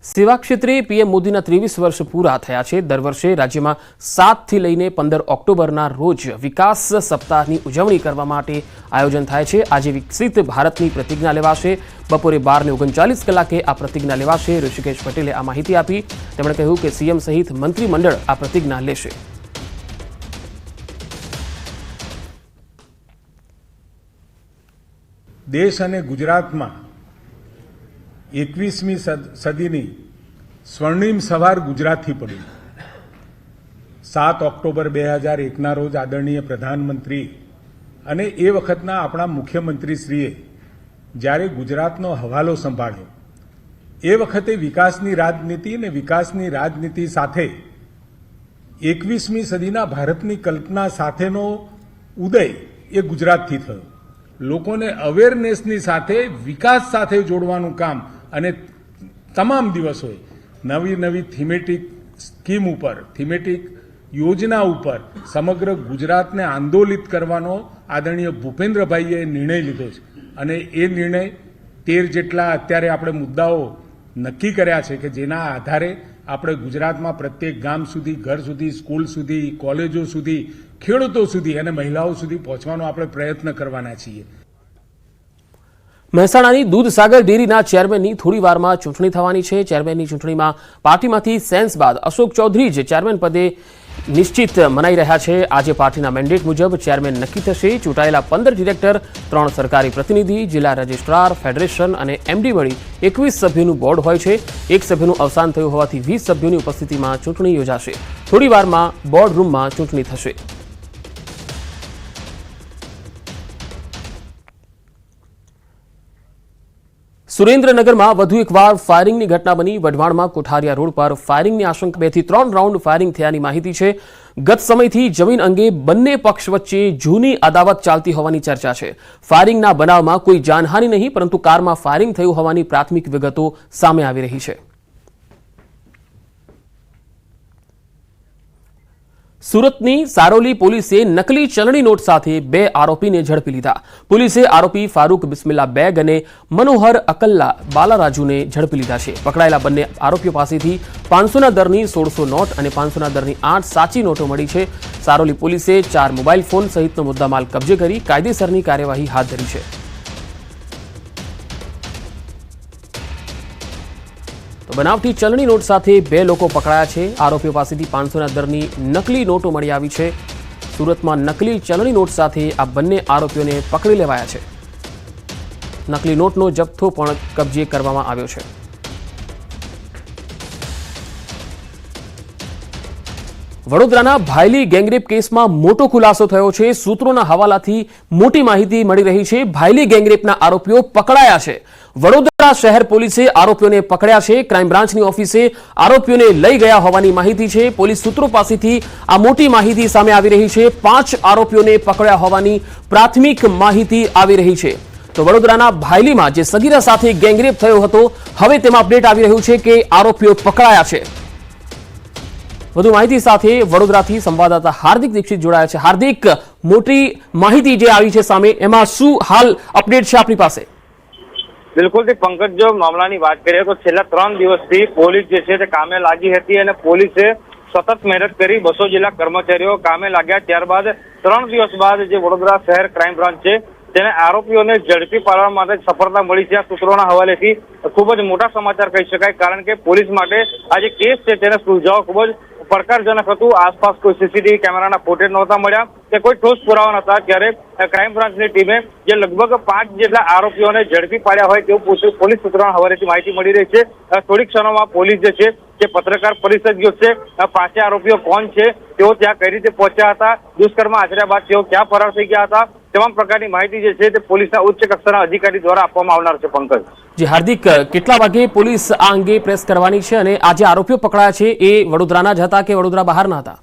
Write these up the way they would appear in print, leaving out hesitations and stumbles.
સેવા ક્ષેત્રે પીએમ મોદીના 23 વર્ષ પૂરા થયા છે। દર વર્ષે રાજ્યમાં 7 થી લઈને 15 ઓક્ટોબરના રોજ વિકાસ સપ્તાહની ઉજવણી કરવા માટે આયોજન થાય છે। આજે વિકસિત ભારતની પ્રતિજ્ઞા લેવાશે। બપોરે 12:39 કલાકે આ પ્રતિજ્ઞા લેવાશે। ઋષિકેશ પટેલે આ માહિતી આપી। તેમણે કહ્યું કે સીએમ સહિત મંત્રીમંડળ આ પ્રતિજ્ઞા લેશે। देश अने गुजरात में 21મી सदीनी स्वर्णिम सवार गुजरात थी पड़ी। 7 ऑक्टोबर 2001 ना रोज आदरणीय प्रधानमंत्री अने ए वखतना अपना मुख्यमंत्रीश्रीए ज्यारे गुजरातनो हवालो संभाळ्यो ए वखते विकासनी राजनीति ने विकासनी राजनीति साथे 21મી सदीना भारतनी कल्पना साथेनो उदय ए गुजरातथी थयो। लोकोने अवेरनेसनी साथे विकास साथे जोड़वानुं काम अने तमाम दिवसोए नवी नवी थीमेटिक स्कीम उपर थीमेटिक योजना उपर समग्र गुजरातने आंदोलित करवानो आदरणीय भूपेन्द्रभाईए निर्णय लीधो छे अने ए निर्णय 13 जेटला अत्यारे आपणे मुद्दाओ नक्की कर्या छे के जेना आधारे આપણે ગુજરાતમાં પ્રત્યેક ગામ સુધી, ઘર સુધી, સ્કૂલ સુધી, કોલેજો સુધી, ખેડૂતો સુધી અને મહિલાઓ સુધી પહોંચવાનો આપણે પ્રયત્ન કરવાના છીએ। મહેસાણાની દૂધસાગર ડેરીના ચેરમેનની થોડી વારમાં ચૂંટણી થવાની છે। ચેરમેનની ચૂંટણીમાં પાર્ટીમાંથી સેન્સ બાદ અશોક ચૌધરી જ ચેરમેન પદે નિશ્ચિત મનાઈ રહ્યા છે। આજે પાર્ટીના મેન્ડેટ મુજબ ચેરમેન નક્કી થશે। ચૂંટાયેલા 15 ડિરેક્ટર, 3 સરકારી પ્રતિનિધિ, જિલ્લા રજિસ્ટ્રાર, ફેડરેશન અને એમડી મળી 21 સભ્યોનું બોર્ડ હોય છે। એક સભ્યનું અવસાન થયું હોવાથી 20 સભ્યોની ઉપસ્થિતિમાં ચૂંટણી યોજાશે। થોડી વારમાં બોર્ડ રૂમમાં ચૂંટણી થશે। સુરેન્દ્રનગરમાં વધુ એકવાર ફાયરિંગની ઘટના બની। વઢવાણમાં કોઠારિયા રોડ પર ફાયરિંગની આશંકા 2 થી 3 રાઉન્ડ ફાયરિંગ થયાની માહિતી છે। ગત સમયથી જમીન અંગે બંને પક્ષ વચ્ચે જૂની અદાવત ચાલતી હોવાની ચર્ચા છે। ફાયરિંગના બનાવમાં કોઈ જાનહાનિ નહીં, પરંતુ કારમાં ફાયરિંગ થયું હોવાની પ્રાથમિક વિગતો સામે આવી રહી છે। સુરતની સારોલી પોલીસે નકલી ચલણી નોટ સાથે 2 આરોપીને ઝડપી લીધા। પોલીસે આરોપી ફારૂક બિસ્મિલ્લા બેગ અને મનોહર અકલ્લા બાલારાજુને ઝડપી લીધા છે। પકડાયેલા બંને આરોપીઓ પાસેથી 500ના દરની 1600 નોટ અને 500ના દરની 8 સાચી નોટો મળી છે। સારોલી પોલીસે 4 મોબાઈલ ફોન સહિતનો મુદ્દામાલ કબજે કરી કાયદેસરની કાર્યવાહી હાથ ધરી છે। બનાવટી ચલણી નોટ સાથે 2 લોકો પકડાયા છે। આરોપીઓ પાસેથી 500ના દરની નકલી નોટો મળી આવી છે। સુરતમાં નકલી ચલણી નોટ સાથે આ બંને આરોપીઓને પકડી લેવાયા છે। નકલી નોટનો જથ્થો પણ કબજે કરવામાં આવ્યો છે। વડોદરાના ભાયલી ગેંગરેપ કેસમાં મોટો ખુલાસો થયો છે। સૂત્રોના હવાલાથી મોટી માહિતી મળી રહી છે। ભાયલી ગેંગરેપના આરોપીઓ પકડાયા છે। વડોદરા શહેર પોલીસે આરોપીઓને પકડ્યા છે। ક્રાઇમ બ્રાન્ચની ઓફિસે આરોપીઓને લઈ ગયા હોવાની માહિતી છે। પોલીસ સૂત્રો પાસેથી આ મોટી માહિતી સામે આવી રહી છે। 5 આરોપીઓને પકડ્યા હોવાની પ્રાથમિક માહિતી આવી રહી છે। તો વડોદરાના ભાયલીમાં જે સગીરા સાથે ગેંગરેપ થયો હતો, હવે તેમાં અપડેટ આવી રહ્યું છે કે આરોપીઓ પકડાયા છે। વધુ માહિતી સાથે વડોદરાથી સંવાદદાતા હાર્દિક દીક્ષિત જોડાયા છે। હાર્દિક, મોટી માહિતી જે આવી છે સામે, એમાં શું હાલ અપડેટ છે આપની પાસે? બિલકુલ પંકજ, જો મામલાની વાત કરીએ તો છેલ્લા 3 દિવસથી પોલીસ જે છે તે કામે લાગી હતી અને પોલીસે સતત મહેનત કરી। 200 જેટલા કર્મચારીઓ કામે લાગ્યા। ત્યારબાદ 3 દિવસ બાદ જે વડોદરા શહેર ક્રાઇમ બ્રાન્ચ છે તેને આરોપીઓને ઝડપી પાડવા માટે સફળતા મળી છે। આ સૂત્રોના હવાલેથી ખૂબ જ મોટા સમાચાર કહી શકાય, કારણ કે પોલીસ માટે આ જે કેસ છે તેને સુલઝાવવો ખૂબ જ પડકારજનક હતું। આસપાસ કોઈ સીસીટીવી કેમેરાના ફૂટેજ નહોતા મળ્યા કે કોઈ ઠોસ પુરાવા નહોતા। ત્યારે ક્રાઇમ બ્રાન્ચની ટીમે જે લગભગ 5 જેટલા આરોપીઓને ઝડપી પાડ્યા હોય તેવું પોલીસ સૂત્રોના હવાલેથી માહિતી મળી રહી છે। થોડીક ક્ષણોમાં પોલીસ જે છે તે પત્રકાર પરિષદ યોજશે। 5 આરોપીઓ કોણ છે, તેઓ ત્યાં કઈ રીતે પહોંચ્યા હતા, દુષ્કર્મ આચર્યા બાદ તેઓ ક્યાં ફરાર થઈ ગયા હતા, તમામ પ્રકારની માહિતી જે છે તે પોલીસના ઉચ્ચ કક્ષાના અધિકારી દ્વારા આપવામાં આવનાર છે। પંકજ જી હાર્દિક, કેટલા વાગે પોલીસ આ અંગે પ્રેસ કરવાની છે અને આ જે આરોપીઓ પકડાયા છે એ વડોદરાના જ હતા કે વડોદરા બહારના હતા?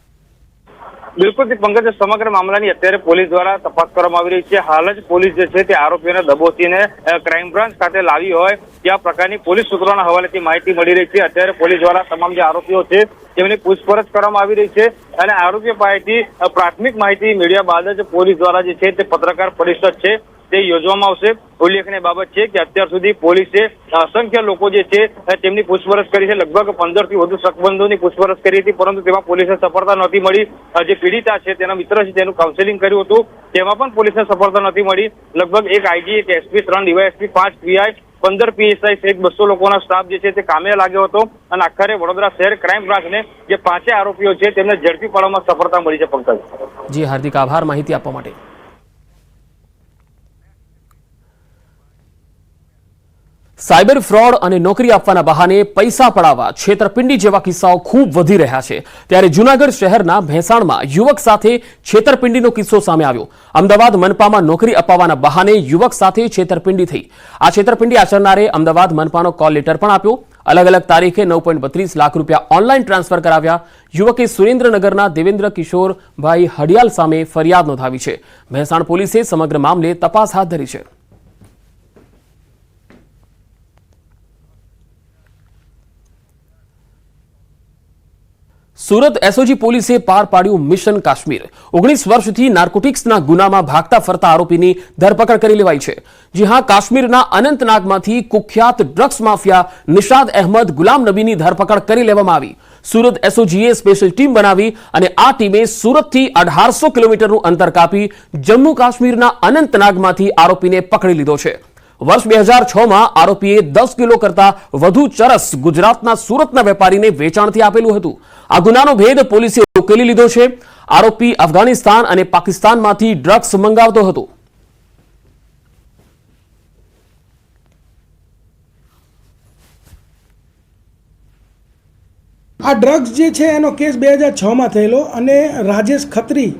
બિલકુલ પંકજ, સમગ્ર મામલાની અત્યારે પોલીસ દ્વારા તપાસ કરવામાં આવી રહી છે। હાલ જ પોલીસ જે છે તે આરોપીઓને દબોચીને ક્રાઇમ બ્રાન્ચ ખાતે લાવી હોય ત્યાં પ્રકારની પોલીસ સૂત્રોના હવાલેથી માહિતી મળી રહી છે। અત્યારે પોલીસ દ્વારા તમામ જે આરોપીઓ છે તેમની પૂછપરછ કરવામાં આવી રહી છે અને આરોપીઓ પાસેથી પ્રાથમિક માહિતી મેળવ્યા બાદ જ પોલીસ દ્વારા જે છે તે પત્રકાર પરિષદ છે તે યોજવામાં આવશે. ઉલ્લેખનીય બાબત છે કે અત્યાર સુધી પોલીસે અસંખ્ય લોકો જે છે તેમની પૂછપરછ કરી છે. લગભગ 15 થી વધુ શકમંદોની પૂછપરછ કરી હતી, પરંતુ તેમાં પોલીસને સફળતા નહોતી મળી. જે પીડિતા છે તેના મિત્ર છે તેનું કાઉન્સેલિંગ કર્યું હતું, તેમાં પણ પોલીસને સફળતા નહોતી મળી. લગભગ એક આઈજી, એક એસપી, 3 ડીવાયએસપી, 5 પીઆઈ, 15 પીએસઆઈ સહિત 200 લોકોનો સ્ટાફ જે છે તે કામે લાગ્યો હતો અને આખરે વડોદરા શહેર ક્રાઇમ બ્રાન્ચને જે 5 આરોપીઓ છે તેમને ઝડપી પાડવામાં સફળતા મળી છે. પંકજ. જી હાર્દિક આભાર માહિતી આપવા માટે. સાયબર ફ્રોડ અને નોકરી આપવાના બહાને પૈસા પડાવવા છેતરપિંડી જેવા કિસ્સાઓ ખૂબ વધી રહ્યા છે. ત્યારે જૂનાગઢ શહેરના ભેંસાણમાં યુવક સાથે છેતરપિંડીનો કિસ્સો સામે આવ્યો. અમદાવાદ મનપામાં નોકરી અપાવવાના બહાને યુવક સાથે છેતરપિંડી થઈ. આ છેતરપિંડી આચરનારે અમદાવાદ મનપાનો કોલ લેટર પણ આપ્યો. અલગ અલગ તારીખે 9.32 લાખ રૂપિયા ઓનલાઈન ટ્રાન્સફર કરાવ્યા. યુવકે સુરેન્દ્રનગરના દેવેન્દ્ર કિશોરભાઈ હડિયાલ સામે ફરિયાદ નોંધાવી છે. ભેંસાણ પોલીસે સમગ્ર મામલે તપાસ હાથ ધરી છે. સુરત એસઓજી પોલીસે પાર પાડ્યું મિશન કાશ્મીર. 19 વર્ષથી નાર્કોટિક્સના ગુનામાં ભાગતા ફરતા આરોપીની ધરપકડ કરી લેવાઈ છે. જી હા, કાશ્મીરના અનંતનાગમાંથી કુખ્યાત ડ્રગ્સ માફિયા નિશાદ અહેમદ ગુલામ નબીની ધરપકડ કરી લેવામાં આવી. સુરત એસઓજીએ સ્પેશિયલ ટીમ બનાવી અને આ ટીમે સુરતથી 1800 કિલોમીટરનું અંતર કાપી જમ્મુ કાશ્મીરના અનંતનાગમાંથી આરોપીને પકડી લીધો છે. વર્ષ 2006માં આરોપીએ 10 કિલો કરતા વધુ ચરસ ગુજરાતના સુરતના વેપારીને વેચાણથી આપેલું હતું. આ ગુનાનો ભેદ પોલીસે ઉકેલી લીધો છે. આરોપી અફઘાનિસ્તાન અને પાકિસ્તાનમાંથી ડ્રગ્સ મંગાવતો હતો. આ ડ્રગ્સ જે છે એનો કેસ 2006માં થયેલો અને રાજેશ ખત્રી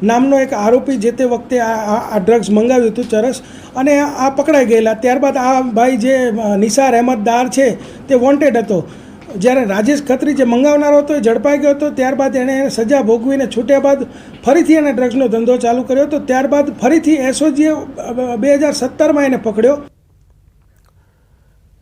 નામનો એક આરોપી જે તે વખતે આ ડ્રગ્સ મંગાવ્યું હતું ચરસ, અને આ પકડાઈ ગયેલા. ત્યારબાદ આ ભાઈ જે નિસાર અહેમદ દાર છે તે વોન્ટેડ હતો. જ્યારે રાજેશ ખત્રી જે મંગાવનારો હતો એ ઝડપાઈ ગયો હતો. ત્યારબાદ એણે સજા ભોગવીને છૂટ્યા બાદ ફરીથી એણે ડ્રગ્સનો ધંધો ચાલુ કર્યો હતો. ત્યારબાદ ફરીથી એસઓજીએ 2017માં એને પકડ્યો.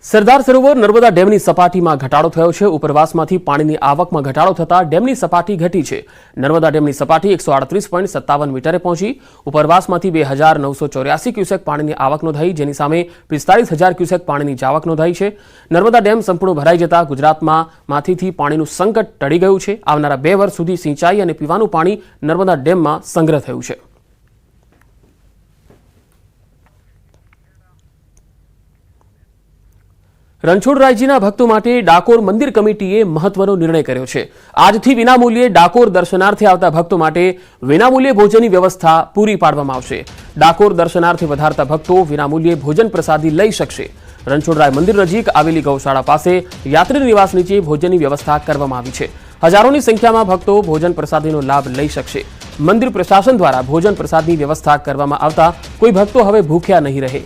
સરદાર સરોવર નર્મદા ડેમની સપાટીમાં ઘટાડો થયો છે. ઉપરવાસમાંથી પાણીની આવકમાં ઘટાડો થતા ડેમની સપાટી ઘટી છે. નર્મદા ડેમની સપાટી 138.57 મીટરે પહોંચી. ઉપરવાસમાંથી 2984 ક્યુસેક પાણીની આવક નોંધાઈ, જેની સામે 45,000 ક્યુસેક પાણીની જાવક નોંધાઈ છે. નર્મદા ડેમ સંપૂર્ણ ભરાઈ જતા ગુજરાતમાં માથીથી પાણીનું સંકટ ટળી ગયું છે. આવનારા 2 વર્ષ સુધી સિંચાઈ અને પીવાનું પાણી નર્મદા ડેમમાં સંગ્રહ થયું છે. રણછોડરાયજીના ભક્તો માટે ડાકોર મંદિર કમિટીએ મહત્વનો નિર્ણય કર્યો છે. આજથી વિનામૂલ્યે ડાકોર દર્શનાર્થે આવતા ભક્તો માટે વિનામૂલ્યે ભોજનની વ્યવસ્થા પૂરી પાડવામાં આવશે. ડાકોર દર્શનાર્થે વધારતા ભક્તો વિનામૂલ્યે ભોજન પ્રસાદી લઈ શકશે. રણછોડરાય મંદિર નજીક આવેલી ગૌશાળા પાસે યાત્રી નિવાસ નીચે ભોજનની વ્યવસ્થા કરવામાં આવી છે. હજારોની સંખ્યામાં ભક્તો ભોજન પ્રસાદીનો લાભ લઈ શકશે. મંદિર પ્રશાસન દ્વારા ભોજન પ્રસાદની વ્યવસ્થા કરવામાં આવતા કોઈ ભક્તો હવે ભૂખ્યા નહીં રહે.